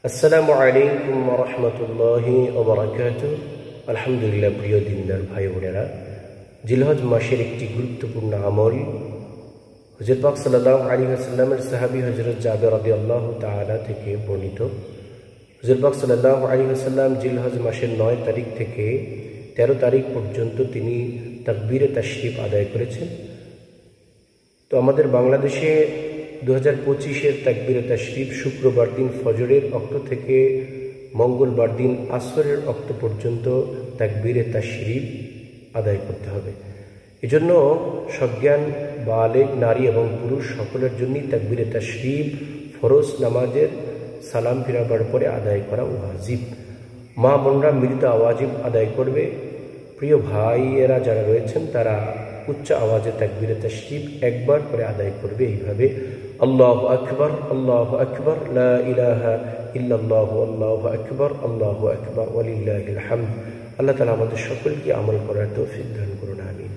আসসালামু আলাইকুম ওয়া রাহমাতুল্লাহি ওয়া বারাকাতুহু। আলহামদুলিল্লাহ, প্রিয় দিনদার ভাই বোনেরা, জিলহজ মাসের একটি গুরুত্বপূর্ণ আমল হুজুর পাক সাল্লাল্লাহু আলাইহি ওয়াসাল্লামের সাহাবী হযরত জাবের রাদিয়াল্লাহু তাআলা থেকে বর্ণিত। হুজুর পাক সাল্লাল্লাহু আলাইহি ওয়াসাল্লাম জিলহজ মাসের 9 তারিখ থেকে 13 তারিখ পর্যন্ত তিনি তাকবীরে তাশরিফ আদায় করেছেন। তো আমাদের বাংলাদেশে 2025-এর তাকবীরে তাশরিফ শুক্রবার দিন ফজরের ওয়াক্ত থেকে মঙ্গলবার দিন আসরের ওয়াক্ত পর্যন্ত তাকবীরে তাশরিফ আদায় করতে হবে। এজন্য সজ্ঞান বালেগ নারী এবং পুরুষ সকলের জন্যই তাকবীরে তাশরিফ ফরজ নামাজের সালাম ফিরাবার পরে আদায় করা ওয়াজিব। মা বোনরা মৃত আওয়াজিব আদায় করবে। প্রিয় ভাইয়েরা যারা রয়েছেন তারা উচ্চ আওয়াজে তাকবীরে তাশরিফ একবার করে আদায় করবে এইভাবে: আল্লাহু আকবার, আল্লাহু আকবার, লা ইলাহা ইল্লাল্লাহু, আল্লাহু আকবার, আল্লাহু আকবার, ওয়ালিল্লাহিল হামদ। আল্লাহ তাআলা আমাদের সকলকে আমল করার তৌফিক দান করুন, আমিন।